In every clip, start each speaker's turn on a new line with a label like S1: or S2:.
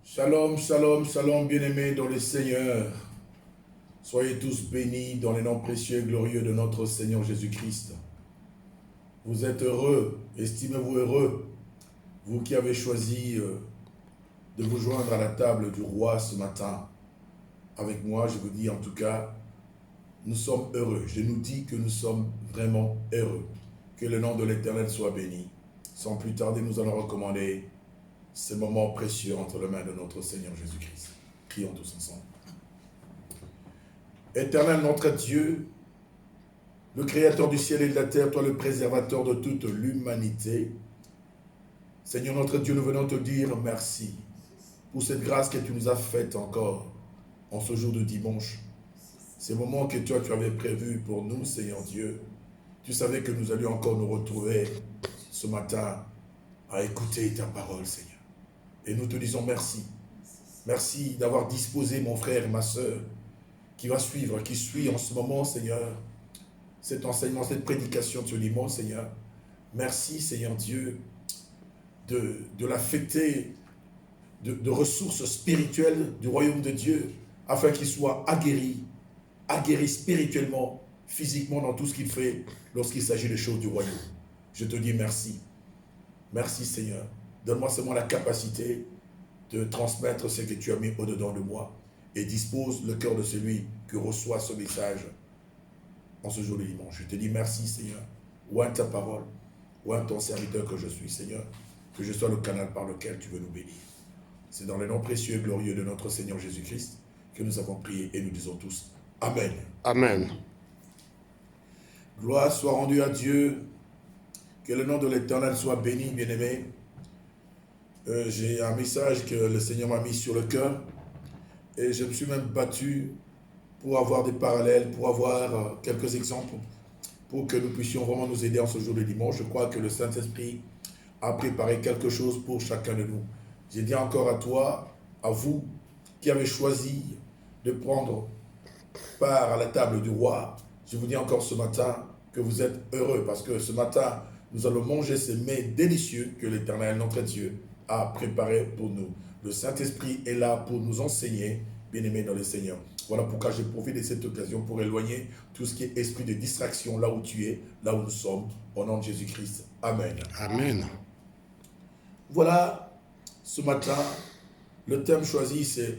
S1: Shalom, shalom, shalom, bien-aimés dans le Seigneur. Soyez tous bénis dans les noms précieux et glorieux de notre Seigneur Jésus-Christ. Vous êtes heureux, estimez-vous heureux, vous qui avez choisi de vous joindre à la table du roi ce matin. Avec moi, je vous dis en tout cas, nous sommes heureux. Je nous dis que nous sommes vraiment heureux. Que le nom de l'Éternel soit béni. Sans plus tarder, nous allons recommander ces moments précieux entre les mains de notre Seigneur Jésus-Christ. Prions tous ensemble. Éternel notre Dieu, le Créateur du ciel et de la terre, toi le préservateur de toute l'humanité, Seigneur notre Dieu, nous venons te dire merci pour cette grâce que tu nous as faite encore en ce jour de dimanche. Ces moments que toi tu avais prévus pour nous, Seigneur Dieu, tu savais que nous allions encore nous retrouver ce matin à écouter ta parole, Seigneur. Et nous te disons merci. Merci d'avoir disposé mon frère et ma soeur qui va suivre, qui suit en ce moment, Seigneur, cet enseignement, cette prédication de ce dimanche, Seigneur. Merci, Seigneur Dieu, de l'affecter de ressources spirituelles du royaume de Dieu, afin qu'il soit aguerri spirituellement, physiquement dans tout ce qu'il fait lorsqu'il s'agit des choses du royaume. Je te dis merci. Merci, Seigneur. Donne-moi seulement la capacité de transmettre ce que tu as mis au-dedans de moi et dispose le cœur de celui qui reçoit ce message en ce jour de dimanche. Je te dis merci, Seigneur. Oint ta parole, oint ton serviteur que je suis, Seigneur, que je sois le canal par lequel tu veux nous bénir. C'est dans le nom précieux et glorieux de notre Seigneur Jésus-Christ que nous avons prié et nous disons tous Amen.
S2: Amen.
S1: Gloire soit rendue à Dieu, que le nom de l'Éternel soit béni, bien-aimé. J'ai un message que le Seigneur m'a mis sur le cœur et je me suis même battu pour avoir des parallèles, pour avoir quelques exemples, pour que nous puissions vraiment nous aider en ce jour de dimanche. Je crois que le Saint-Esprit a préparé quelque chose pour chacun de nous. J'ai dit encore à toi, à vous, qui avez choisi de prendre part à la table du roi, je vous dis encore ce matin que vous êtes heureux, parce que ce matin, nous allons manger ces mets délicieux que l'Éternel, notre Dieu, a préparé pour nous. Le Saint-Esprit est là pour nous enseigner, bien-aimés dans le Seigneur. Voilà pourquoi je profite de cette occasion pour éloigner tout ce qui est esprit de distraction là où tu es, là où nous sommes, au nom de Jésus-Christ. Amen.
S2: Amen.
S1: Voilà, ce matin, le thème choisi, c'est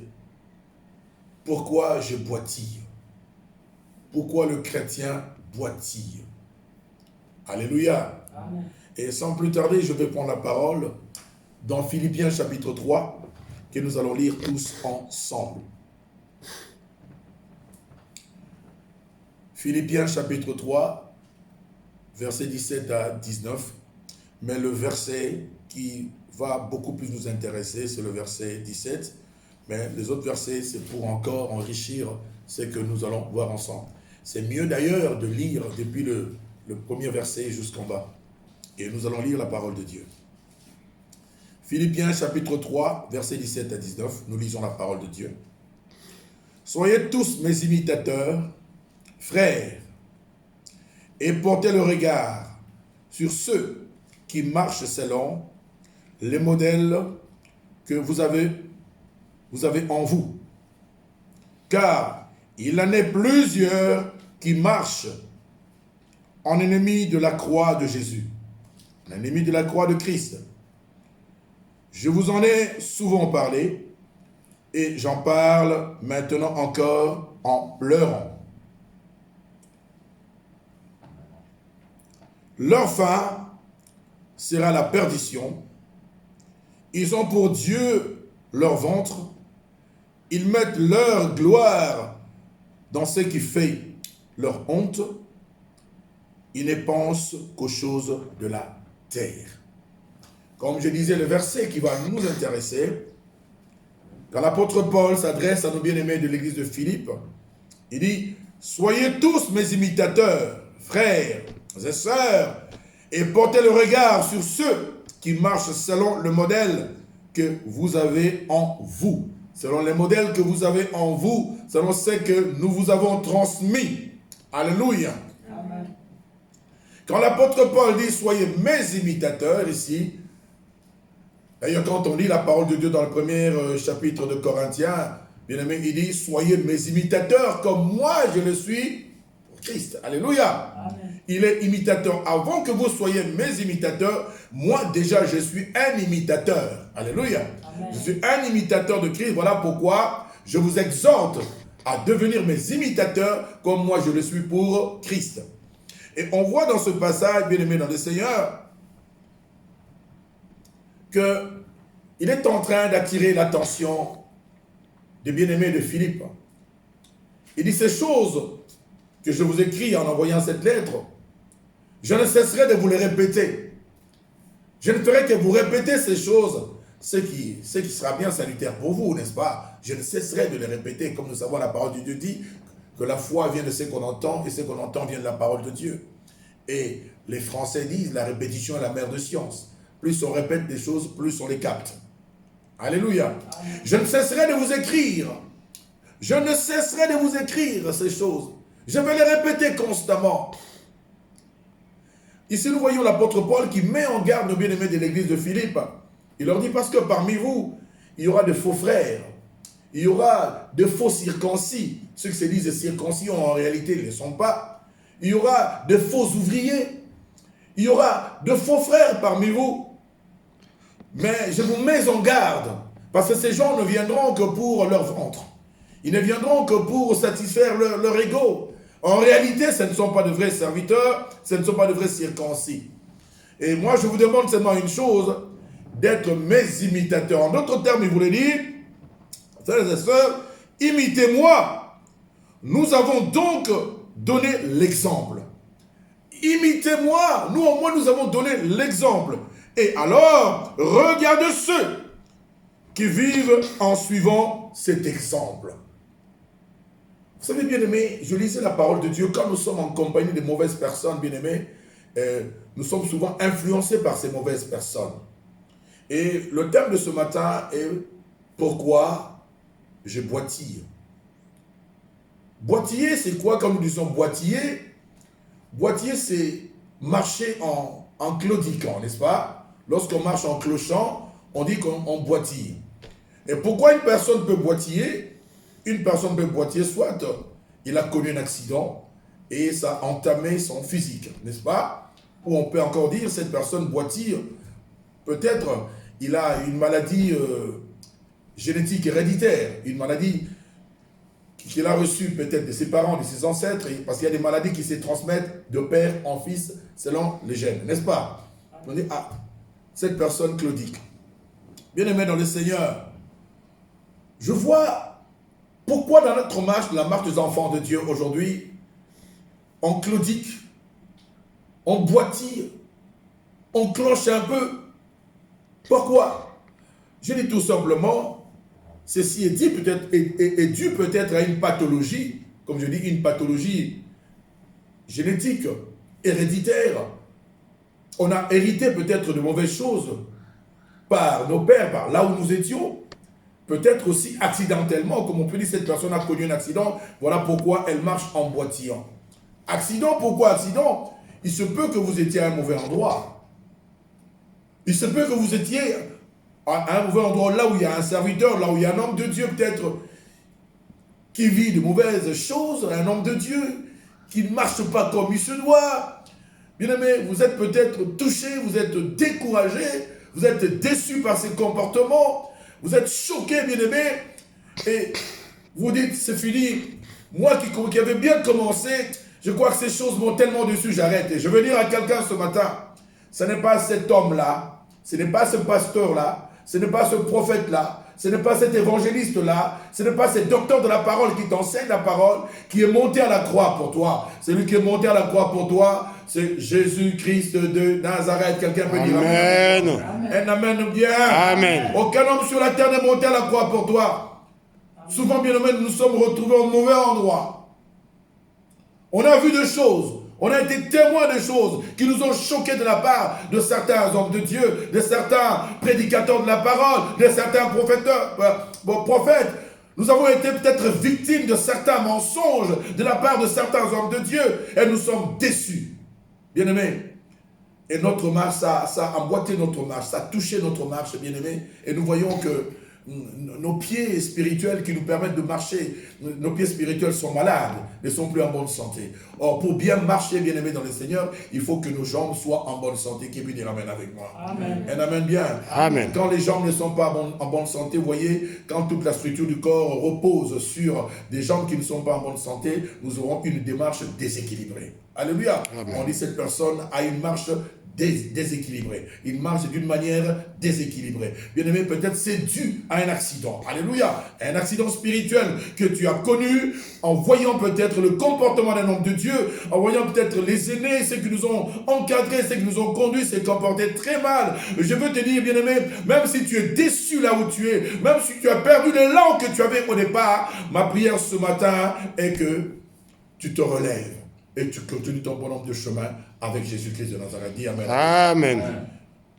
S1: « Pourquoi je boitille ?» Pourquoi le chrétien boitille? Alléluia.
S3: Amen.
S1: Et sans plus tarder, je vais prendre la parole dans Philippiens chapitre 3, que nous allons lire tous ensemble. Philippiens chapitre 3, versets 17 à 19. Mais le verset qui va beaucoup plus nous intéresser, c'est le verset 17. Mais les autres versets, c'est pour encore enrichir ce que nous allons voir ensemble. C'est mieux d'ailleurs de lire depuis le premier verset jusqu'en bas. Et nous allons lire la parole de Dieu. Philippiens chapitre 3, versets 17 à 19, nous lisons la parole de Dieu. Soyez tous mes imitateurs, frères, et portez le regard sur ceux qui marchent selon les modèles que vous avez en vous. Car il en est plusieurs qui marchent en ennemi de la croix de Jésus, en ennemi de la croix de Christ. Je vous en ai souvent parlé et j'en parle maintenant encore en pleurant. Leur fin sera la perdition. Ils ont pour Dieu leur ventre. Ils mettent leur gloire dans ce qui fait leur honte. Ils ne pensent qu'aux choses de la terre. Comme je disais, le verset qui va nous intéresser, quand l'apôtre Paul s'adresse à nos bien-aimés de l'église de Philippe, il dit « Soyez tous mes imitateurs, frères et sœurs, et portez le regard sur ceux qui marchent selon le modèle que vous avez en vous. » Selon les modèles que vous avez en vous, selon ce que nous vous avons transmis. Alléluia.
S3: Amen.
S1: Quand l'apôtre Paul dit « Soyez mes imitateurs » ici, D'ailleurs, quand on lit la parole de Dieu dans le premier chapitre de Corinthiens, bien aimé, il dit, soyez mes imitateurs comme moi je le suis pour Christ. Alléluia. Amen. Il est imitateur. Avant que vous soyez mes imitateurs, moi déjà je suis un imitateur. Alléluia. Amen. Je suis un imitateur de Christ. Voilà pourquoi je vous exhorte à devenir mes imitateurs comme moi je le suis pour Christ. Et on voit dans ce passage, bien aimé dans le Seigneur, qu'il est en train d'attirer l'attention des bien-aimés de Philippe. Il dit, ces choses que je vous écris en envoyant cette lettre, je ne cesserai de vous les répéter. Je ne ferai que vous répéter ces choses, ce qui sera bien salutaire pour vous, n'est-ce pas? Je ne cesserai de les répéter, comme nous savons, la parole de Dieu dit que la foi vient de ce qu'on entend, et ce qu'on entend vient de la parole de Dieu. Et les Français disent, la répétition est la mère de science. Plus on répète des choses, plus on les capte. Alléluia. Je ne cesserai de vous écrire. Je ne cesserai de vous écrire ces choses. Je vais les répéter constamment. Ici, nous voyons l'apôtre Paul qui met en garde nos bien-aimés de l'église de Philippe. Il leur dit, parce que parmi vous, il y aura de faux frères. Il y aura de faux circoncis. Ceux qui se disent circoncis, en réalité, ils ne le sont pas. Il y aura de faux ouvriers. Il y aura de faux frères parmi vous. Mais je vous mets en garde, parce que ces gens ne viendront que pour leur ventre. Ils ne viendront que pour satisfaire leur ego. En réalité, ce ne sont pas de vrais serviteurs, ce ne sont pas de vrais circoncis. Et moi, je vous demande seulement une chose, d'être mes imitateurs. En d'autres termes, il voulait dire, frères et sœurs, imitez-moi. Nous avons donc donné l'exemple. Imitez-moi. Nous, au moins, nous avons donné l'exemple. Et alors, regardez ceux qui vivent en suivant cet exemple. Vous savez, bien-aimés, je lisais la parole de Dieu. Quand nous sommes en compagnie de mauvaises personnes, bien-aimés, nous sommes souvent influencés par ces mauvaises personnes. Et le thème de ce matin est « Pourquoi je boitille ?» Boitiller, c'est quoi quand nous disons boitiller? Boitiller, c'est marcher en claudiquant, n'est-ce pas? Lorsqu'on marche en clochant, on dit qu'on boitille. Et pourquoi une personne peut boitiller? Une personne peut boitiller, soit il a connu un accident et ça a entamé son physique, n'est-ce pas? Ou on peut encore dire cette personne boitille, peut-être il a une maladie génétique héréditaire, une maladie qu'il a reçue peut-être de ses parents, de ses ancêtres, parce qu'il y a des maladies qui se transmettent de père en fils selon les gènes, n'est-ce pas? On dit, ah, cette personne claudique. Bien-aimé dans le Seigneur, je vois pourquoi dans notre marche, la marche des enfants de Dieu aujourd'hui, on claudique, on boitille, on cloche un peu. Pourquoi? Je dis tout simplement, ceci est dit peut-être, est dû peut-être à une pathologie, comme je dis, une pathologie génétique, héréditaire. On a hérité peut-être de mauvaises choses par nos pères, par là où nous étions. Peut-être aussi accidentellement, comme on peut dire, cette personne a connu un accident, voilà pourquoi elle marche en boitillant. Accident, pourquoi accident? Il se peut que vous étiez à un mauvais endroit. Il se peut que vous étiez à un mauvais endroit, là où il y a un serviteur, là où il y a un homme de Dieu peut-être qui vit de mauvaises choses, un homme de Dieu qui ne marche pas comme il se doit. Bien-aimé, vous êtes peut-être touché, vous êtes découragé, vous êtes déçu par ses comportements, vous êtes choqué, bien-aimé, et vous dites, c'est fini. Moi qui avais bien commencé, je crois que ces choses m'ont tellement dessus, j'arrête. Et je veux dire à quelqu'un ce matin, ce n'est pas cet homme-là, ce n'est pas ce pasteur-là, ce n'est pas ce prophète-là, ce n'est pas cet évangéliste-là, ce n'est pas ce docteur de la parole qui t'enseigne la parole, qui est monté à la croix pour toi. Celui qui est monté à la croix pour toi, c'est Jésus-Christ de Nazareth. Quelqu'un peut dire Amen. Un Amen bien. Amen. Aucun homme sur la terre n'est monté à la croix pour toi. Souvent, bien aimé, nous nous sommes retrouvés au mauvais endroit. On a vu des choses. On a été témoins de choses qui nous ont choqués de la part de certains hommes de Dieu, de certains prédicateurs de la parole, de certains prophètes. Nous avons été peut-être victimes de certains mensonges de la part de certains hommes de Dieu et nous sommes déçus. Bien-aimés. Et notre marche, ça a emboîté notre marche, ça a touché notre marche, bien-aimés. Et nous voyons que nos pieds spirituels qui nous permettent de marcher, nos pieds spirituels sont malades, ne sont plus en bonne santé. Or, pour bien marcher, bien-aimés dans le Seigneur, il faut que nos jambes soient en bonne santé. Qui peut dire amen avec moi? Amen. Un amen bien.
S2: Amen.
S1: Quand les jambes ne sont pas en bonne santé, vous voyez, quand toute la structure du corps repose sur des jambes qui ne sont pas en bonne santé, nous aurons une démarche déséquilibrée. Alléluia.
S2: Amen.
S1: On dit cette personne a une marche déséquilibré. Il marche d'une manière déséquilibrée. Bien aimé, peut-être c'est dû à un accident. Alléluia. Un accident spirituel que tu as connu en voyant peut-être le comportement d'un homme de Dieu, en voyant peut-être les aînés, ceux qui nous ont encadrés, ceux qui nous ont conduits, s'est comporté très mal. Je veux te dire, bien aimé, même si tu es déçu là où tu es, même si tu as perdu l'élan que tu avais au départ, ma prière ce matin est que tu te relèves et tu continues ton bonhomme de chemin avec Jésus-Christ de Nazareth. Dis amen.
S2: Amen.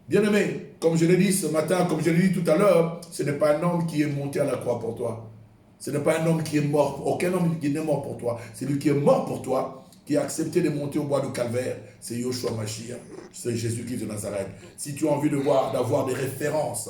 S1: Bien-aimé, comme je l'ai dit ce matin, comme je l'ai dit tout à l'heure, ce n'est pas un homme qui est monté à la croix pour toi. Ce n'est pas un homme qui est mort. Aucun homme qui n'est mort pour toi. C'est lui qui est mort pour toi, qui a accepté de monter au bois de Calvaire. C'est Yoshua Mashiach. C'est Jésus-Christ de Nazareth. Si tu as envie d'avoir des références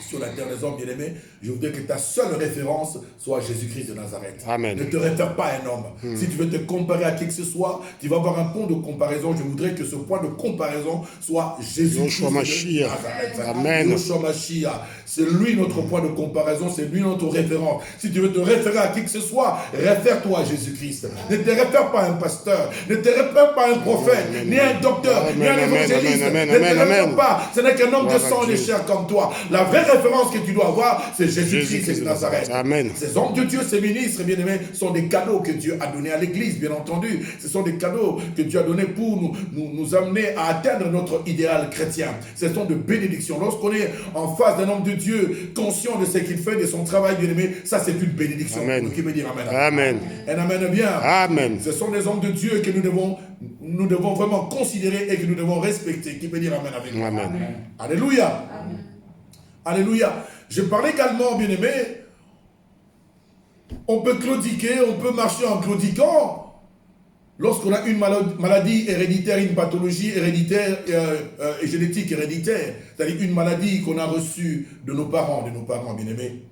S1: sur la terre des hommes, bien-aimés, je voudrais que ta seule référence soit Jésus-Christ de Nazareth.
S2: Amen.
S1: Ne te réfère pas à un homme. Si tu veux te comparer à qui que ce soit, tu vas avoir un point de comparaison. Je voudrais que ce point de comparaison soit Jésus-Christ de Nazareth.
S2: Amen.
S1: Yoshua Mashiach. C'est lui notre point de comparaison, c'est lui notre référent. Si tu veux te référer à qui que ce soit, réfère-toi à Jésus-Christ. Ne te réfère pas à un pasteur, ne te réfère pas à un prophète, ni à un docteur, ni à un évangéliste. Ne te réfère pas. Ce n'est qu'un homme de sang et de chair comme toi. La vraie référence que tu dois avoir, c'est Jésus-Christ de Nazareth.
S2: Amen.
S1: Ces hommes de Dieu, ces ministres, bien aimés, sont des cadeaux que Dieu a donnés à l'Église, bien entendu. Ce sont des cadeaux que Dieu a donnés pour nous amener à atteindre notre idéal chrétien. Ce sont de bénédictions. Lorsqu'on est en face d'un homme de Dieu, conscient de ce qu'il fait, de son travail, bien aimé, ça c'est une bénédiction.
S2: Amen.
S1: Qui veut dire amen.
S2: Amen.
S1: Un amen bien.
S2: Amen.
S1: Ce sont des hommes de Dieu que nous devons vraiment considérer et que nous devons respecter. Qui peut dire amen avec moi.
S2: Amen.
S1: Alléluia. Amen. Alléluia. Je parlais également, bien aimé, on peut claudiquer, on peut marcher en claudiquant lorsqu'on a une maladie héréditaire, une pathologie héréditaire et génétique héréditaire, c'est-à-dire une maladie qu'on a reçue de nos parents, bien aimés.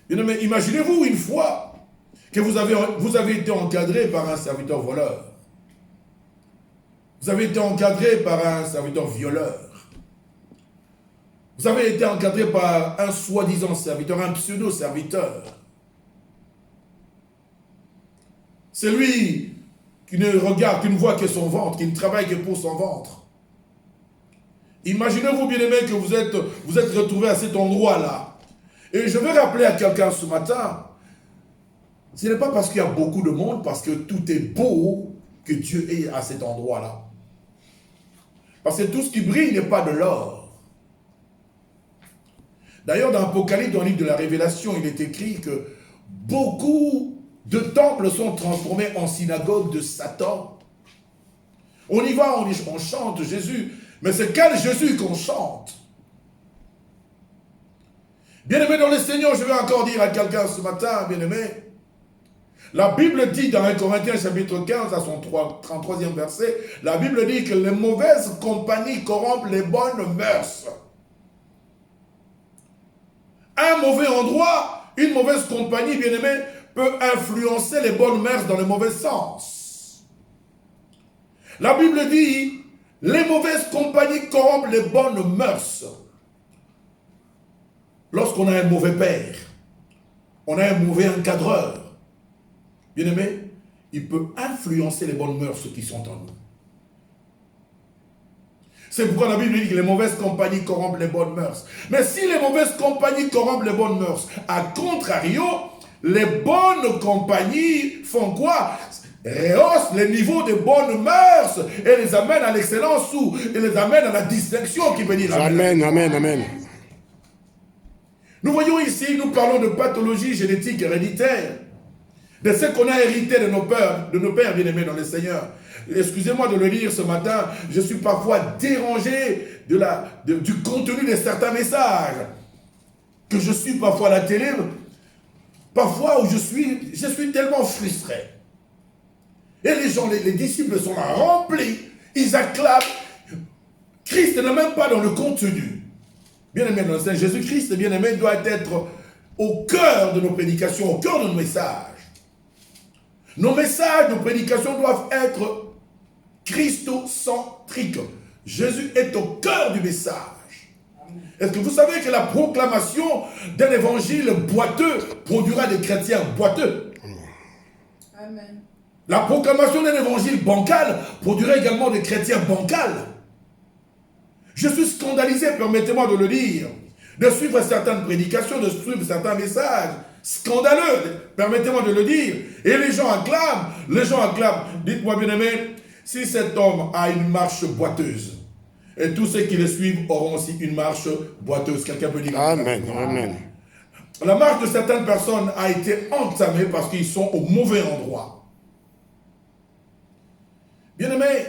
S1: Bien aimé, imaginez-vous une fois que vous avez été encadré par un serviteur voleur. Vous avez été encadré par un serviteur violeur. Vous avez été encadré par un soi-disant serviteur, un pseudo-serviteur. C'est lui qui ne regarde, qui ne voit que son ventre, qui ne travaille que pour son ventre. Imaginez-vous, bien-aimé, que vous êtes retrouvé à cet endroit-là. Et je veux rappeler à quelqu'un ce matin, ce n'est pas parce qu'il y a beaucoup de monde, parce que tout est beau, que Dieu est à cet endroit-là. Parce que tout ce qui brille n'est pas de l'or. D'ailleurs, dans l'Apocalypse, dans le livre de la Révélation, il est écrit que beaucoup de temples sont transformés en synagogues de Satan. On y va, on chante Jésus, mais c'est quel Jésus qu'on chante? Bien-aimé dans le Seigneur, je vais encore dire à quelqu'un ce matin, bien-aimé, la Bible dit dans 1 Corinthiens chapitre 15 à son 33e verset, la Bible dit que les mauvaises compagnies corrompent les bonnes mœurs. Un mauvais endroit, une mauvaise compagnie, bien-aimé, peut influencer les bonnes mœurs dans le mauvais sens. La Bible dit, les mauvaises compagnies corrompent les bonnes mœurs. Lorsqu'on a un mauvais père, on a un mauvais encadreur, bien-aimé, il peut influencer les bonnes mœurs qui sont en nous. C'est pourquoi la Bible dit que les mauvaises compagnies corrompent les bonnes mœurs. Mais si les mauvaises compagnies corrompent les bonnes mœurs, à contrario, les bonnes compagnies font quoi? Rehaussent les niveaux de bonnes mœurs et les amènent à l'excellence ou et les amènent à la distinction qui veut dire
S2: amen. Amen, amen.
S1: Nous voyons ici, nous parlons de pathologie génétique héréditaire, de ce qu'on a hérité de nos pères bien-aimés dans le Seigneur. Excusez-moi de le lire ce matin, je suis parfois dérangé du contenu de certains messages, que je suis parfois à la télé, parfois où je suis tellement frustré. Et les gens, les disciples sont là remplis, ils acclament, Christ n'est même pas dans le contenu. Bien-aimé dans le Seigneur, Jésus-Christ, bien-aimé, doit être au cœur de nos prédications, au cœur de nos messages. Nos messages, nos prédications doivent être christocentriques. Jésus est au cœur du message. Est-ce que vous savez que la proclamation d'un évangile boiteux produira des chrétiens boiteux?
S2: Amen.
S1: La proclamation d'un évangile bancal produira également des chrétiens bancals. Je suis scandalisé, permettez-moi de le dire, de suivre certaines prédications, de suivre certains messages scandaleux, permettez-moi de le dire. Et les gens acclament. Dites-moi bien aimé, si cet homme a une marche boiteuse, et tous ceux qui le suivent auront aussi une marche boiteuse. Quelqu'un peut dire
S3: Amen, amen.
S1: La marche de certaines personnes a été entamée parce qu'ils sont au mauvais endroit. Bien-aimé,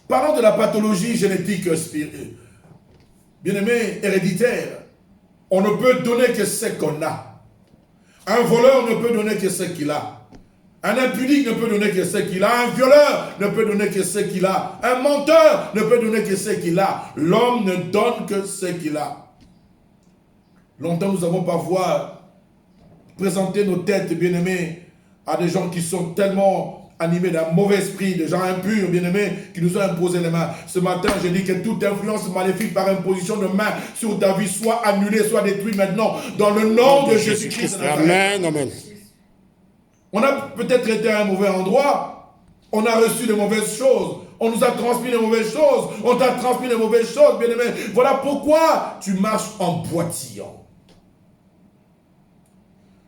S1: parlons de la pathologie génétique bien-aimé, héréditaire. On ne peut donner que ce qu'on a. Un voleur ne peut donner que ce qu'il a. Un impudique ne peut donner que ce qu'il a. Un violeur ne peut donner que ce qu'il a. Un menteur ne peut donner que ce qu'il a. L'homme ne donne que ce qu'il a. Longtemps, nous avons parfois présenté nos têtes, bien-aimés, à des gens qui sont tellement animés d'un mauvais esprit, des gens impurs, bien-aimés, qui nous ont imposé les mains. Ce matin, j'ai dit que toute influence maléfique par imposition de main sur ta vie soit annulée, soit détruite maintenant, dans le nom de Jésus-Christ.
S3: Amen, amen.
S1: On a peut-être été à un mauvais endroit, on a reçu de mauvaises choses, on nous a transmis de mauvaises choses, on t'a transmis de mauvaises choses, bien-aimé. Voilà pourquoi tu marches en boitillant.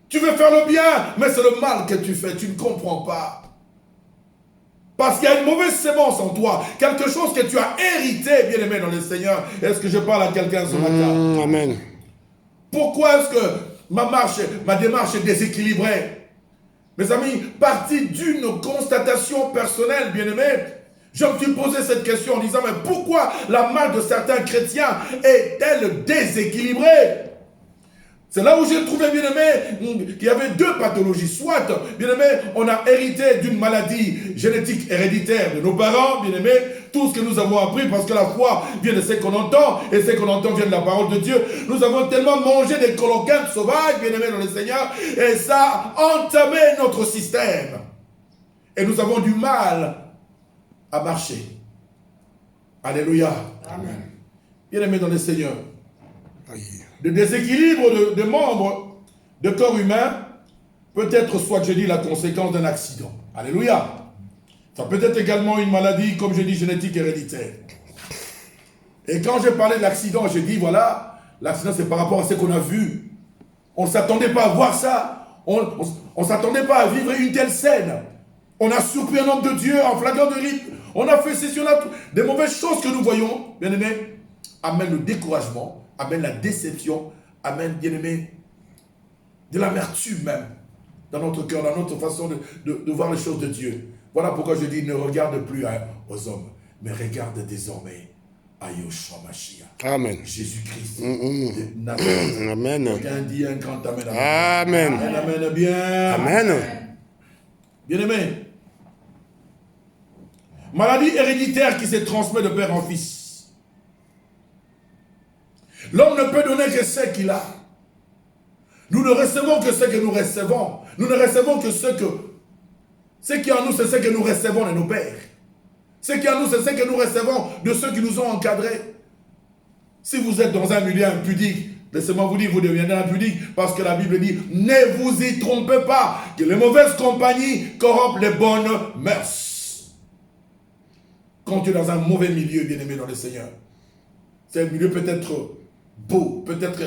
S1: Tu veux faire le bien, mais c'est le mal que tu fais, tu ne comprends pas. Parce qu'il y a une mauvaise sémence en toi, quelque chose que tu as hérité, bien-aimé dans le Seigneur. Est-ce que je parle à quelqu'un ce matin?
S3: Amen.
S1: Pourquoi est-ce que ma démarche est déséquilibrée? Mes amis, partie d'une constatation personnelle, bien-aimé, je me suis posé cette question en disant, mais pourquoi la marche de certains chrétiens est-elle déséquilibrée? C'est là où j'ai trouvé, bien-aimé, qu'il y avait deux pathologies. Soit, bien-aimé, on a hérité d'une maladie génétique héréditaire de nos parents, bien-aimé, tout ce que nous avons appris, parce que la foi vient de ce qu'on entend, et ce qu'on entend vient de la parole de Dieu. Nous avons tellement mangé des coloquins sauvages, bien-aimé dans le Seigneur, et ça a entamé notre système. Et nous avons du mal à marcher. Alléluia.
S2: Amen.
S1: Bien-aimé dans le Seigneur.
S3: Aïe.
S1: Le déséquilibre de membres de corps humain peut être, soit je dis, la conséquence d'un accident. Alléluia. Ça peut être également une maladie, comme je dis, génétique héréditaire. Et quand j'ai parlé de l'accident, j'ai dit, voilà, l'accident c'est par rapport à ce qu'on a vu. On ne s'attendait pas à voir ça. On ne s'attendait pas à vivre une telle scène. On a surpris un homme de Dieu en flagrant de délit. On a fait ceci, on a des mauvaises choses que nous voyons, bien aimé, amène le découragement, amène la déception, amène, bien aimé, de l'amertume même dans notre cœur, dans notre façon de voir les choses de Dieu. Voilà pourquoi je dis, ne regarde plus aux hommes, mais regarde désormais à Yoshua Mashiach.
S3: Amen.
S1: Jésus-Christ de Nazareth.
S3: Amen.
S1: Quelqu'un dit un grand amen.
S3: Amen.
S1: Amen, amen, bien.
S3: Amen.
S1: Bien aimé. Maladie héréditaire qui se transmet de père en fils. L'homme ne peut donner que ce qu'il a. Nous ne recevons que ce que nous recevons. Nous ne recevons que ce qui est en nous, c'est ce que nous recevons de nos pères. Ce qui est en nous, c'est ce que nous recevons de ceux qui nous ont encadrés. Si vous êtes dans un milieu impudique, laissez-moi vous dire, vous deviendrez impudique, parce que la Bible dit, ne vous y trompez pas, que les mauvaises compagnies corrompent les bonnes mœurs. Quand tu es dans un mauvais milieu, bien-aimé dans le Seigneur, c'est un milieu peut-être beau, peut-être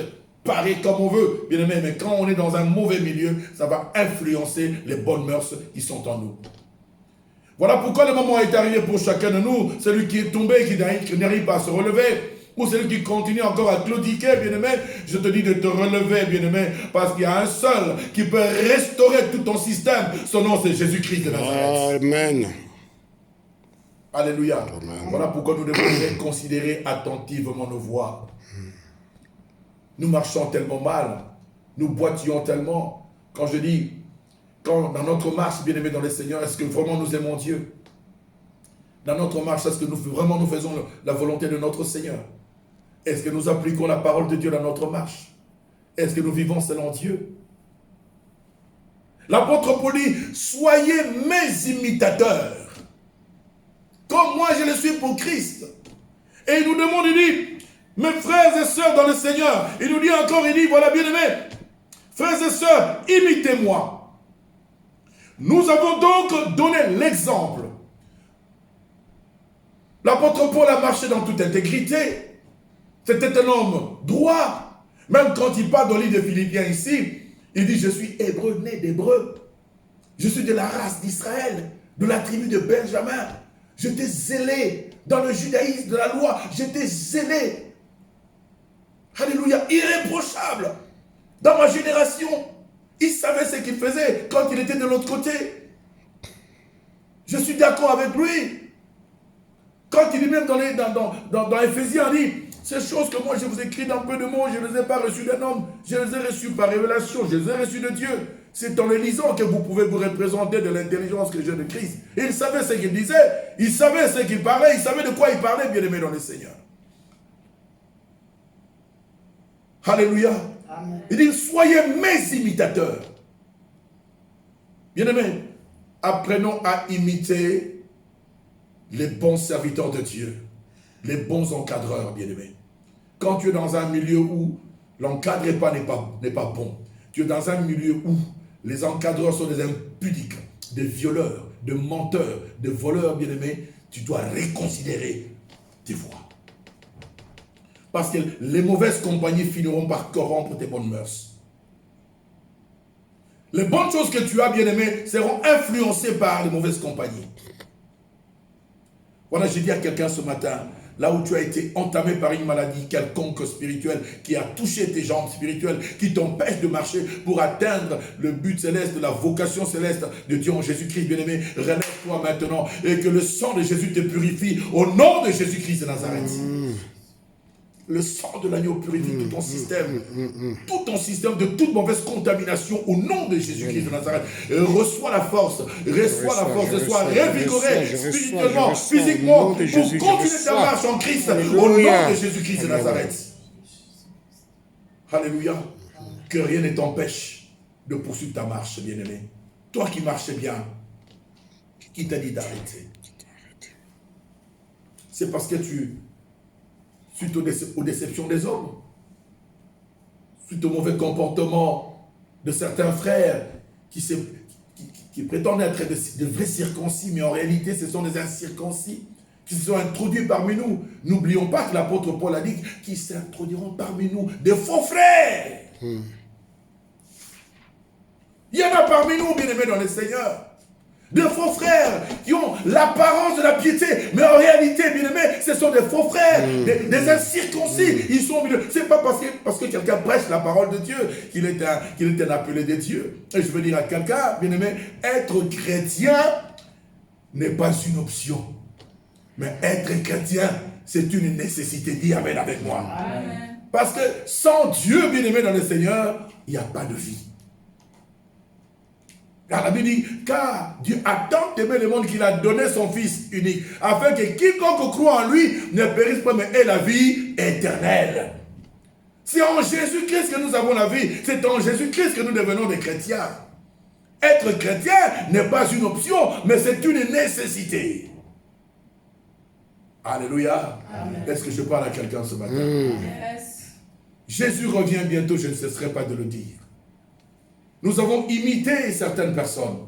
S1: paré comme on veut, bien-aimé, mais quand on est dans un mauvais milieu, ça va influencer les bonnes mœurs qui sont en nous. Voilà pourquoi le moment est arrivé pour chacun de nous, celui qui est tombé, qui n'arrive pas à se relever, ou celui qui continue encore à claudiquer, bien-aimé, je te dis de te relever, bien-aimé, parce qu'il y a un seul qui peut restaurer tout ton système, son nom c'est Jésus-Christ de Nazareth.
S3: Amen.
S1: Alléluia.
S3: Amen.
S1: Voilà pourquoi nous devons considérer attentivement nos voies. Nous marchons tellement mal, nous boitillons tellement. Quand je dis, dans notre marche, bien-aimé dans le Seigneur, est-ce que vraiment nous aimons Dieu? dans notre marche, est-ce que nous faisons la volonté de notre Seigneur? Est-ce que nous appliquons la parole de Dieu dans notre marche? Est-ce que nous vivons selon Dieu? L'apôtre Paul dit, soyez mes imitateurs, comme moi je le suis pour Christ. Et il nous demande, il dit, mes frères et sœurs dans le Seigneur, il nous dit encore, il dit, voilà bien aimés, frères et sœurs, imitez-moi. Nous avons donc donné l'exemple. L'apôtre Paul a marché dans toute intégrité. C'était un homme droit. Même quand il parle dans le livre de Philippiens ici, il dit, je suis hébreu, né d'hébreu. Je suis de la race d'Israël, de la tribu de Benjamin. J'étais zélé dans le judaïsme de la loi. J'étais zélé. Alléluia, irréprochable. Dans ma génération, il savait ce qu'il faisait quand il était de l'autre côté. Je suis d'accord avec lui. Quand il dit même dans Éphésiens, il dit, ces choses que moi je vous écris dans peu de mots, je ne les ai pas reçues d'un homme, je les ai reçues par révélation, je les ai reçues de Dieu. C'est en les lisant que vous pouvez vous représenter de l'intelligence que j'ai de Christ. Et il savait ce qu'il disait, il savait ce qu'il parlait, il savait de quoi il parlait, bien aimé dans le Seigneur. Alléluia. Amen. Il dit, soyez mes imitateurs. Bien aimé, apprenons à imiter les bons serviteurs de Dieu, les bons encadreurs, bien aimé. Quand tu es dans un milieu où l'encadre n'est pas bon, tu es dans un milieu où les encadreurs sont des impudiques, des violeurs, des menteurs, des voleurs, bien aimé, tu dois reconsidérer tes voies. Parce que les mauvaises compagnies finiront par corrompre tes bonnes mœurs. Les bonnes choses que tu as, bien aimé, seront influencées par les mauvaises compagnies. Voilà, j'ai dit à quelqu'un ce matin, là où tu as été entamé par une maladie quelconque spirituelle, qui a touché tes jambes spirituelles, qui t'empêche de marcher pour atteindre le but céleste, la vocation céleste de Dieu en Jésus-Christ, bien-aimé, relève-toi maintenant, et que le sang de Jésus te purifie au nom de Jésus-Christ de Nazareth. Le sang de l'agneau purifie tout ton système de toute mauvaise contamination au nom de Jésus-Christ de Nazareth. Reçois la force, sois revigoré spirituellement, physiquement, pour continuer ta marche en Christ au nom de Jésus-Christ de Nazareth. Alléluia. Que rien ne t'empêche de poursuivre ta marche, bien-aimé. Toi qui marches bien, qui t'a dit d'arrêter? C'est parce que suite aux déceptions des hommes, suite au mauvais comportement de certains frères qui prétendent être de vrais circoncis, mais en réalité ce sont des incirconcis qui se sont introduits parmi nous. N'oublions pas que l'apôtre Paul a dit qu'ils s'introduiront parmi nous des faux frères. Il y en a parmi nous, bien-aimés dans le Seigneur. De faux frères qui ont l'apparence de la piété, mais en réalité, bien aimé, ce sont des faux frères, des incirconcis. Ils sont, c'est pas parce que quelqu'un prêche la parole de Dieu qu'il est un appelé de Dieu. Et je veux dire à quelqu'un, bien aimé, être chrétien n'est pas une option, mais être chrétien, c'est une nécessité. Dis amen avec moi. Amen. Parce que sans Dieu, bien aimé dans le Seigneur, il n'y a pas de vie. Car la Bible dit, car Dieu a tant aimé le monde qu'il a donné son Fils unique, afin que quiconque croit en lui ne périsse pas, mais ait la vie éternelle. C'est en Jésus-Christ que nous avons la vie, c'est en Jésus-Christ que nous devenons des chrétiens. Être chrétien n'est pas une option, mais c'est une nécessité. Alléluia. Est-ce que je parle à quelqu'un ce matin? Yes. Jésus revient bientôt, je ne cesserai pas de le dire. Nous avons imité certaines personnes.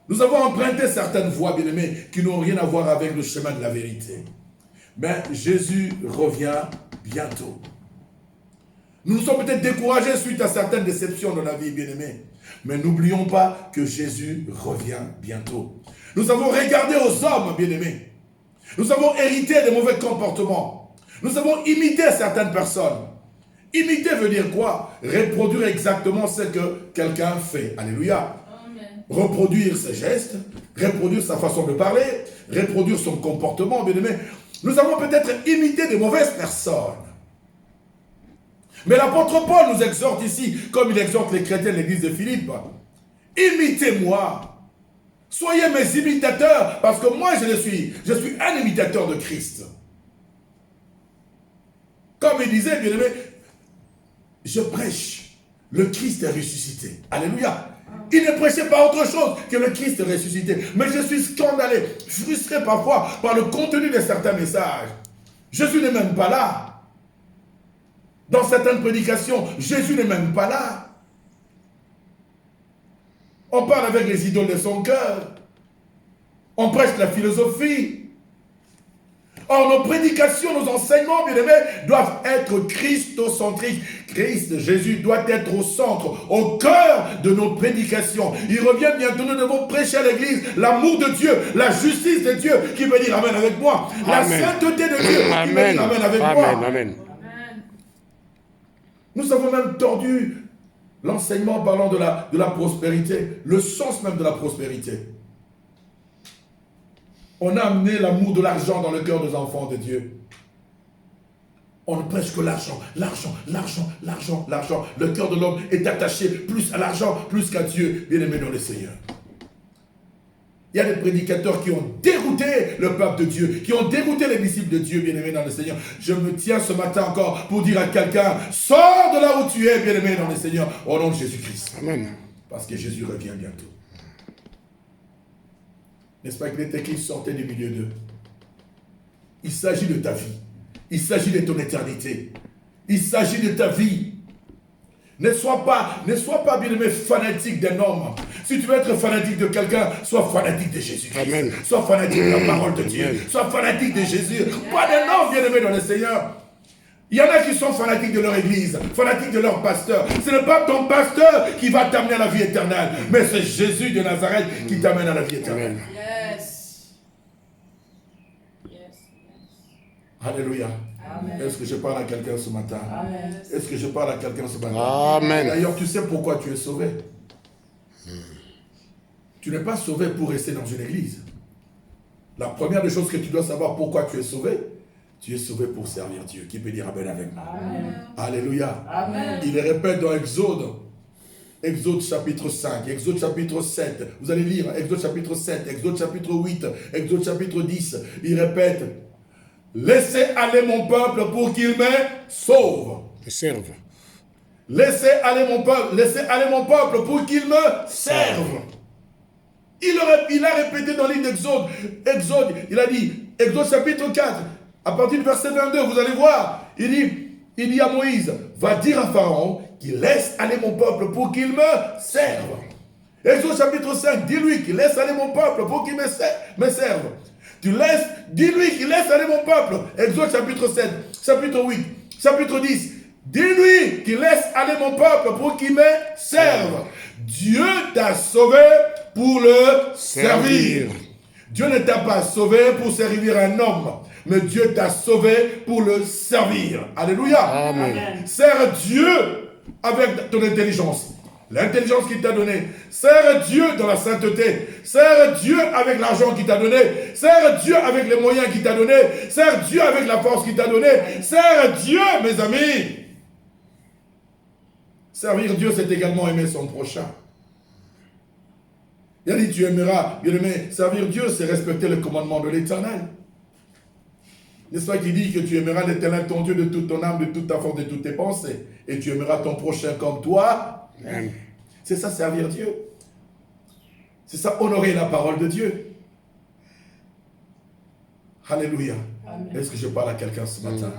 S1: Nous avons emprunté certaines voies, bien-aimées, qui n'ont rien à voir avec le chemin de la vérité. Mais Jésus revient bientôt. Nous nous sommes peut-être découragés suite à certaines déceptions dans la vie, bien-aimés. Mais n'oublions pas que Jésus revient bientôt. Nous avons regardé aux hommes, bien-aimés. Nous avons hérité des mauvais comportements. Nous avons imité certaines personnes. Imiter veut dire quoi? Reproduire exactement ce que quelqu'un fait. Alléluia. Amen. Reproduire ses gestes, reproduire sa façon de parler, reproduire son comportement, bien aimé. Nous avons peut-être imité de mauvaises personnes. Mais l'apôtre Paul nous exhorte ici, comme il exhorte les chrétiens de l'église de Philippe. Imitez-moi. Soyez mes imitateurs, parce que moi je le suis. Je suis un imitateur de Christ. Comme il disait, bien aimé, je prêche. Le Christ est ressuscité. Alléluia. Il ne prêchait pas autre chose que le Christ est ressuscité. Mais je suis scandalé, frustré parfois par le contenu de certains messages. Jésus n'est même pas là. Dans certaines prédications, Jésus n'est même pas là. On parle avec les idoles de son cœur. On prêche la philosophie. Or, nos prédications, nos enseignements, bien-aimés, doivent être christocentriques. Christ, Jésus, doit être au centre, au cœur de nos prédications. Il revient bientôt, nous devons prêcher à l'église l'amour de Dieu, la justice de Dieu, qui veut dire Amen avec moi. Amen. La sainteté de Dieu, qui veut dire Amen avec moi.
S3: Amen.
S1: Nous avons même tordu l'enseignement parlant de la prospérité, le sens même de la prospérité. On a amené l'amour de l'argent dans le cœur des enfants de Dieu. On ne prêche que l'argent, l'argent, l'argent, l'argent, l'argent. Le cœur de l'homme est attaché plus à l'argent, plus qu'à Dieu, bien-aimé dans le Seigneur. Il y a des prédicateurs qui ont dérouté le peuple de Dieu, qui ont dérouté les disciples de Dieu, bien-aimés dans le Seigneur. Je me tiens ce matin encore pour dire à quelqu'un, sors de là où tu es, bien-aimé dans le Seigneur, au nom de Jésus-Christ.
S3: Amen.
S1: Parce que Jésus revient bientôt. N'est-ce pas qu'il est écrit, sortez du milieu d'eux. Il s'agit de ta vie. Il s'agit de ton éternité. Il s'agit de ta vie. Ne sois pas bien-aimé fanatique d'un homme. Si tu veux être fanatique de quelqu'un, sois fanatique de Jésus-Christ. Sois fanatique de la parole de Dieu. Sois fanatique de Jésus. Pas d'un homme bien-aimé dans le Seigneur. Il y en a qui sont fanatiques de leur église, fanatiques de leur pasteur. Ce n'est pas ton pasteur qui va t'amener à la vie éternelle, mais c'est Jésus de Nazareth qui t'amène à la vie éternelle. Alléluia. Est-ce que je parle à quelqu'un ce matin? Est-ce que je parle à quelqu'un ce matin?
S3: Amen.
S1: D'ailleurs, tu sais pourquoi tu es sauvé. Tu n'es pas sauvé pour rester dans une église. La première des choses que tu dois savoir pourquoi tu es sauvé, tu es sauvé pour servir Dieu. Qui peut dire Amen avec moi? Alléluia. Amen. Il répète dans Exode chapitre 5, Exode chapitre 7. Vous allez lire Exode chapitre 7, Exode chapitre 8, Exode chapitre 10. Il répète, laissez aller mon peuple pour qu'il me sauve.
S3: Me serve.
S1: Laissez aller mon peuple pour qu'il me serve. Il a répété dans le livre d'Exode, il a dit, Exode chapitre 4, à partir du verset 22, vous allez voir, il dit à Moïse, va dire à Pharaon qu'il laisse aller mon peuple pour qu'il me serve. Exode chapitre 5, dis-lui qu'il laisse aller mon peuple pour qu'il me serve. Dis-lui qu'il laisse aller mon peuple. Exode chapitre 7, chapitre 8, chapitre 10. Dis-lui qu'il laisse aller mon peuple pour qu'il me serve. Dieu t'a sauvé pour le servir. Dieu ne t'a pas sauvé pour servir un homme, mais Dieu t'a sauvé pour le servir. Alléluia.
S3: Amen.
S1: Sers Dieu avec ton intelligence. L'intelligence qu'il t'a donnée. Sers Dieu dans la sainteté. Sers Dieu avec l'argent qu'il t'a donné. Sers Dieu avec les moyens qu'il t'a donné. Sers Dieu avec la force qu'il t'a donnée. Sers Dieu, mes amis. Servir Dieu, c'est également aimer son prochain. Il a dit, tu aimeras, bien aimé, servir Dieu, c'est respecter le commandement de l'Éternel. N'est-ce pas qu'il dit que tu aimeras l'Éternel, ton Dieu, de toute ton âme, de toute ta force, de toutes tes pensées. Et tu aimeras ton prochain comme toi.
S3: Amen.
S1: C'est ça, servir Dieu. C'est ça, honorer la parole de Dieu. Alléluia. Est-ce que je parle à quelqu'un ce matin?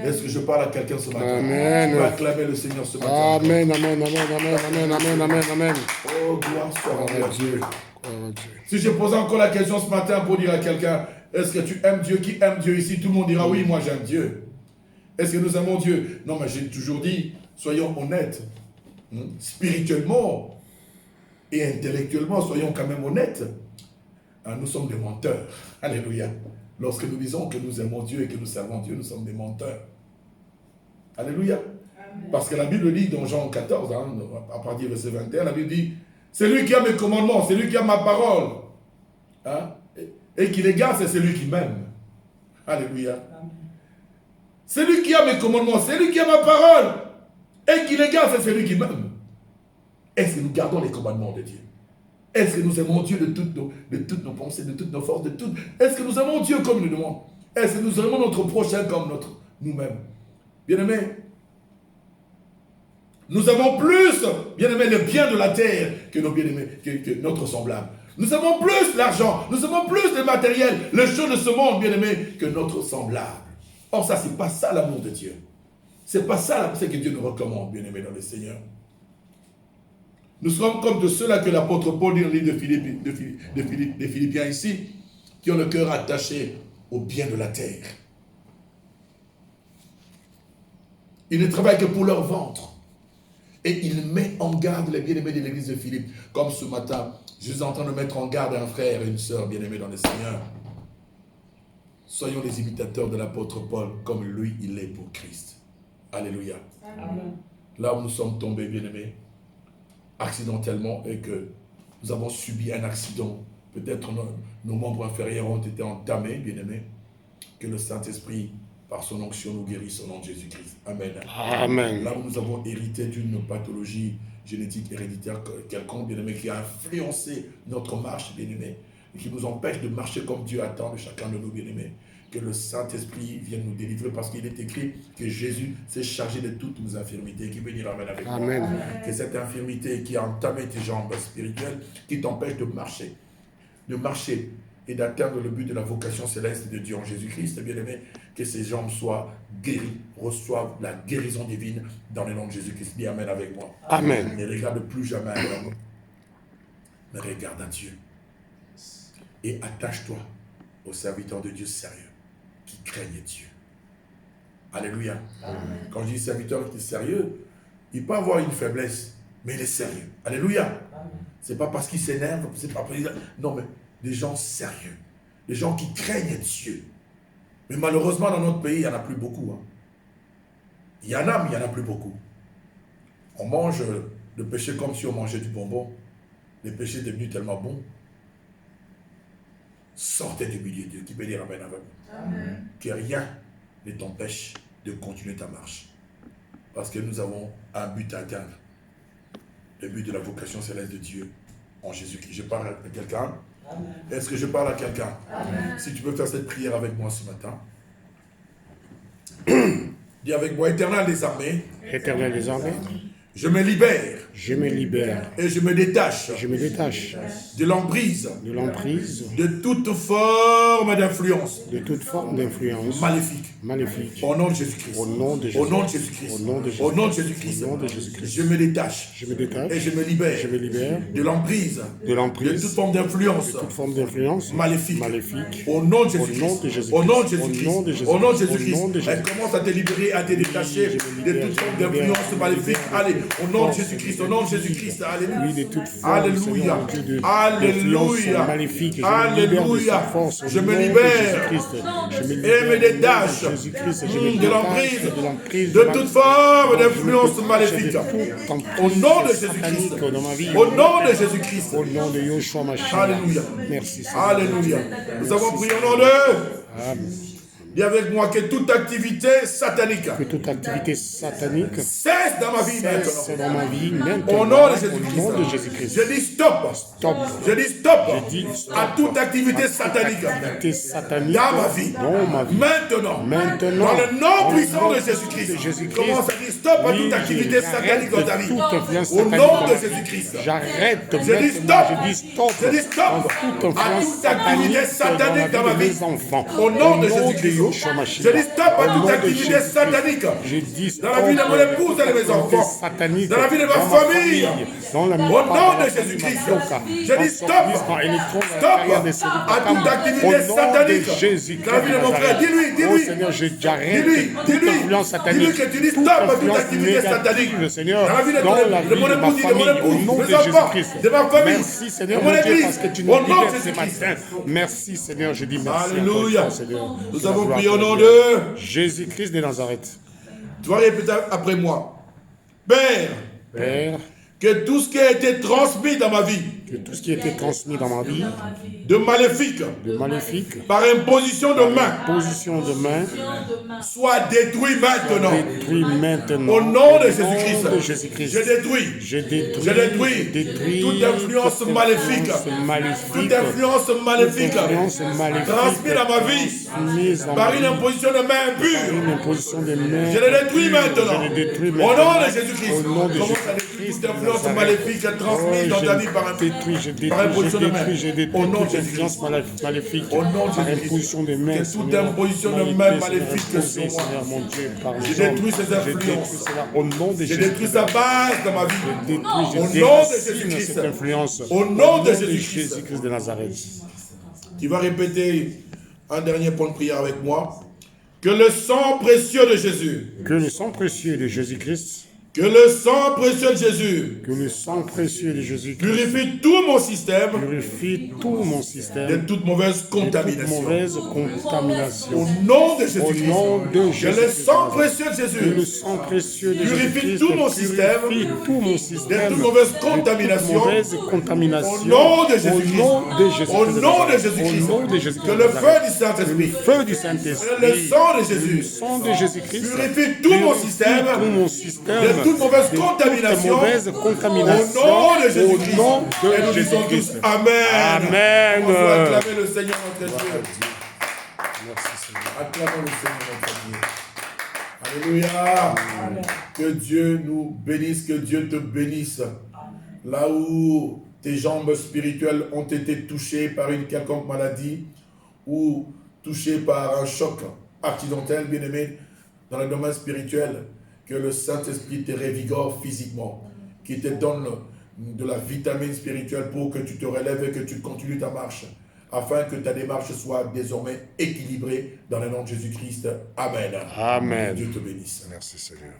S1: Est-ce que je parle à quelqu'un ce matin?
S3: Amen.
S1: Tu vas acclamer le Seigneur ce matin.
S3: Amen, amen, amen, amen, amen, amen, amen, amen.
S1: Oh, gloire soit à Dieu.
S3: Oh, Dieu.
S1: Si je pose encore la question ce matin pour dire à quelqu'un, est-ce que tu aimes Dieu? Qui aime Dieu ici? Tout le monde dira oui, moi j'aime Dieu. Est-ce que nous aimons Dieu? Non, mais j'ai toujours dit, soyons honnêtes. Spirituellement et intellectuellement, soyons quand même honnêtes. Nous sommes des menteurs. Alléluia. Lorsque nous disons que nous aimons Dieu et que nous servons Dieu, nous sommes des menteurs. Alléluia. Amen. Parce que la Bible dit dans Jean 14, à partir du verset 21, la Bible dit, c'est lui qui a mes commandements, c'est lui qui a ma parole. Et qui les garde, c'est celui qui m'aime. Alléluia. Amen. C'est lui qui a mes commandements, c'est lui qui a ma parole. Et qui les garde, c'est celui qui m'aime. Est-ce que nous gardons les commandements de Dieu? Est-ce que nous aimons Dieu de toutes nos pensées, de toutes nos forces, Est-ce que nous aimons Dieu comme nous demandons? Est-ce que nous aimons notre prochain comme nous-mêmes? Bien-aimés, nous avons plus, bien-aimés, le bien de la terre que nos bien-aimés, que notre semblable. Nous avons plus l'argent, nous avons plus le matériel, les choses de ce monde, bien-aimés, que notre semblable. Or, ça, c'est pas ça l'amour de Dieu. C'est pas ça ce que Dieu nous recommande, bien-aimés dans le Seigneur. Nous sommes comme de ceux-là que l'apôtre Paul dit dans le livre des Philippiens ici, qui ont le cœur attaché au bien de la terre. Ils ne travaillent que pour leur ventre. Et il met en garde les bien-aimés de l'église de Philippe. Comme ce matin, je suis en train de mettre en garde un frère et une sœur bien-aimés dans le Seigneur. Soyons les imitateurs de l'apôtre Paul comme lui, il est pour Christ. Alléluia. Amen. Là où nous sommes tombés, bien-aimés, accidentellement, et que nous avons subi un accident, peut-être nos membres inférieurs ont été entamés, bien-aimés, que le Saint-Esprit, par son onction, nous guérisse au nom de Jésus-Christ. Amen.
S3: Amen.
S1: Là où nous avons hérité d'une pathologie génétique héréditaire quelconque, bien-aimé, qui a influencé notre marche, bien-aimé, et qui nous empêche de marcher comme Dieu attend de chacun de nous, bien-aimés. Que le Saint-Esprit vienne nous délivrer, parce qu'il est écrit que Jésus s'est chargé de toutes nos infirmités, qui bénira Amen avec moi.
S3: Amen.
S1: Que cette infirmité qui a entamé tes jambes spirituelles, qui t'empêche de marcher et d'atteindre le but de la vocation céleste de Dieu en Jésus-Christ, bien-aimé, que ces jambes soient guéries, reçoivent la guérison divine dans le nom de Jésus-Christ. Dis Amen avec moi.
S3: Amen.
S1: Ne regarde plus jamais à l'homme, mais regarde à Dieu. Et attache-toi aux serviteurs de Dieu sérieux, qui craignent Dieu. Alléluia. Amen. Quand je dis serviteur qui est sérieux, il peut avoir une faiblesse, mais il est sérieux. Alléluia. C'est pas parce qu'il s'énerve, c'est pas parce qu'il... Non, mais des gens sérieux, des gens qui craignent Dieu. Mais malheureusement, dans notre pays, il n'y en a plus beaucoup. Hein. Il y en a, mais il n'y en a plus beaucoup. On mange le péché comme si on mangeait du bonbon. Le péché est devenu tellement bon. Sortez du milieu de Dieu, qui peut dire Amen avec vous. Amen. Que rien ne t'empêche de continuer ta marche. Parce que nous avons un but à atteindre. Le but de la vocation céleste de Dieu en Jésus-Christ. Je parle à quelqu'un. Est-ce que je parle à quelqu'un? Si tu peux faire cette prière avec moi ce matin. Dis avec moi, Éternel des armées.
S3: Éternel des armées.
S1: Je me libère.
S3: Je me libère.
S1: Et je me détache.
S3: Je me détache.
S1: De l'emprise.
S3: De l'emprise.
S1: De toute forme d'influence.
S3: De toute forme d'influence.
S1: Maléfique.
S3: Maléfique.
S1: Au nom de Jésus-Christ.
S3: Au nom de Jésus-Christ.
S1: Au nom de Jésus-Christ.
S3: Au nom de Jésus-Christ.
S1: Au nom de Jésus-Christ.
S3: Au nom de Jésus-Christ.
S1: Je me détache.
S3: Je me détache.
S1: Et je me libère.
S3: Je me libère.
S1: De l'emprise.
S3: De l'emprise.
S1: De toute forme d'influence.
S3: De toute forme d'influence.
S1: Maléfique.
S3: Maléfique.
S1: Au nom de Jésus-Christ.
S3: Au nom de Jésus-Christ.
S1: Au nom de Jésus-Christ.
S3: Au nom de Jésus-Christ.
S1: Au nom de Jésus-Christ.
S3: Au nom de Jésus-Christ.
S1: Elle commence à te libérer, à te détacher de toute forme d'influence maléfique. Allez, au nom de Jésus-Christ. Au nom de Jésus-Christ. Alléluia.
S3: Oui, de toute forme,
S1: Alléluia.
S3: Seigneur, Dieu,
S1: Alléluia.
S3: maléfique.
S1: Alléluia. Je me libère. Et me détache de l'emprise de toute forme d'influence maléfique. Au nom de Jésus-Christ. Au nom de Jésus-Christ.
S3: Au nom de Yoshua Mashiach.
S1: Alléluia.
S3: Merci, Seigneur.
S1: Alléluia. Nous avons prié au nom de...
S3: Amen.
S1: Dis avec moi que toute activité satanique
S3: Que toute activité satanique
S1: cesse dans ma vie
S3: cesse
S1: maintenant.
S3: dans ma vie maintenant.
S1: Au nom de
S3: Au nom de
S1: Jésus-Christ.
S3: Jésus-Christ.
S1: Je dis stop.
S3: Stop.
S1: Je dis stop
S3: Je dis stop.
S1: à toute activité satanique
S3: Activité satanique
S1: dans ma vie.
S3: dans ma vie.
S1: Maintenant,
S3: Maintenant,
S1: dans le nom puissant de
S3: de
S1: Jésus-Christ,
S3: Jésus-Christ,
S1: commence à dire stop à
S3: oui,
S1: toute activité satanique dans ta vie.
S3: toute influence
S1: Au
S3: satanique
S1: nom
S3: dans
S1: de
S3: ma vie.
S1: Jésus-Christ.
S3: J'arrête
S1: Je dis
S3: maintenant.
S1: stop.
S3: Je dis stop.
S1: Je dis stop
S3: à toute
S1: à
S3: influence
S1: toute activité satanique dans ma vie.
S3: mes enfants.
S1: Au nom de Jésus-Christ.
S3: Yoshua
S1: Je
S3: Mashiach.
S1: dis stop à
S3: Au
S1: toute
S3: nom de
S1: activité
S3: Jésus-Christ.
S1: satanique
S3: Je dis
S1: dans la vie de mon épouse et de mes enfants.
S3: satanique
S1: Dans la vie de ma
S3: dans
S1: famille.
S3: Dans la
S1: Au nom de Jésus-Christ. Je dis stop. Stop à toute activité satanique dans la vie de mon frère. Dis-lui,
S3: Oh
S1: dis-lui.
S3: Seigneur, j'arrête
S1: Dis-lui,
S3: toute
S1: dis-lui,
S3: influence satanique.
S1: dis-lui que tu dis stop à toute
S3: influence
S1: activité satanique
S3: négative, Seigneur,
S1: dans la vie de mon
S3: de ma
S1: épouse, de mon
S3: famille, au
S1: épouse,
S3: nom
S1: de
S3: de
S1: mes enfants,
S3: Jésus-Christ.
S1: de ma famille,
S3: Merci Seigneur,
S1: de mon
S3: mon Dieu,
S1: église.
S3: parce que tu
S1: Au
S3: nous
S1: nom de
S3: libères ce
S1: Jésus-Christ.
S3: matin. Merci Seigneur, je dis merci.
S1: Alléluia.
S3: Encore une fois, Seigneur.
S1: Nous avons prié au nom de
S3: Jésus-Christ de Nazareth.
S1: Tu vas répéter après moi. Père,
S3: Père,
S1: que tout ce qui a été transmis dans ma vie
S3: que que tout ce qui était transmis dans ma vie,
S1: de maléfique,
S3: de maléfique,
S1: par imposition de main,
S3: position de main,
S1: soit détruit maintenant.
S3: détruit maintenant.
S1: Au nom de
S3: de
S1: Jésus-Christ,
S3: Jésus-Christ.
S1: je détruis
S3: Je détruis,
S1: Je détruis toute influence maléfique, toute influence maléfique transmise dans ma vie par une imposition de main impure. Je le détruis maintenant. Au nom de Jésus-Christ, commence à détruire toute influence maléfique transmise dans ta vie par imposition de main. Au nom de Jésus-Christ.
S3: maléfique,
S1: Au nom de
S3: par
S1: Jésus-Christ.
S3: imposition de main,
S1: Que toute imposition de main maléfique sur moi.
S3: Seigneur mon Dieu, par les
S1: Je
S3: hommes.
S1: détruis ces
S3: Je
S1: influences.
S3: détruis cela au nom de
S1: Je
S3: Jésus.
S1: détruis sa base dans ma vie.
S3: Je détruis, je
S1: Au nom de
S3: déracine
S1: Jésus-Christ.
S3: cette influence.
S1: Au nom de
S3: Jésus-Christ
S1: Jésus-Christ.
S3: de Nazareth.
S1: Tu vas répéter un dernier point de prière avec moi. Que le sang précieux de Jésus,
S3: Que le sang précieux de Jésus-Christ,
S1: que le sang précieux de Jésus
S3: que le sang précieux de Jésus-Christ
S1: purifie tout mon système
S3: purifie tout mon
S1: de
S3: système
S1: toute mauvaise
S3: de toute
S1: contamination.
S3: mauvaise contamination.
S1: Au nom de
S3: Au
S1: Jésus-Christ.
S3: nom de
S1: Que le
S3: Jésus-Christ.
S1: sang précieux de
S3: Que le
S1: Jésus
S3: sang précieux de
S1: purifie
S3: Jésus-Christ
S1: tout mon système
S3: purifie tout mon système
S1: de toute mauvaise
S3: de
S1: contamination.
S3: toute mauvaise contamination.
S1: Au nom de Jésus-Christ.
S3: Au nom de Jésus-Christ.
S1: Au nom de
S3: Au
S1: Jésus-Christ.
S3: nom de Jésus-Christ.
S1: Que le feu du Saint-Esprit,
S3: feu du Saint-Esprit,
S1: le sang de
S3: le
S1: Jésus
S3: sang de Jésus-Christ
S1: purifie tout mon système
S3: tout mon système
S1: de toute mauvaise
S3: de toute
S1: contamination.
S3: mauvaise contamination.
S1: Au nom de
S3: Au
S1: Jésus-Christ.
S3: nom
S1: Et
S3: de
S1: nous disons tous
S3: Jésus-Christ.
S1: Amen.
S3: Amen.
S1: On doit acclamer le Seigneur notre Dieu.
S3: Merci Seigneur.
S1: Acclamons le Seigneur notre Dieu. Alléluia. Que Dieu nous bénisse, que Dieu te bénisse. Là où tes jambes spirituelles ont été touchées par une quelconque maladie ou touchées par un choc accidentel, bien-aimé, dans le domaine spirituel, que le Saint-Esprit te révigore physiquement, qu'il te donne de la vitamine spirituelle pour que tu te relèves et que tu continues ta marche, afin que ta démarche soit désormais équilibrée dans le nom de Jésus-Christ. Amen.
S3: Amen.
S1: Que Dieu te bénisse.
S3: Merci Seigneur.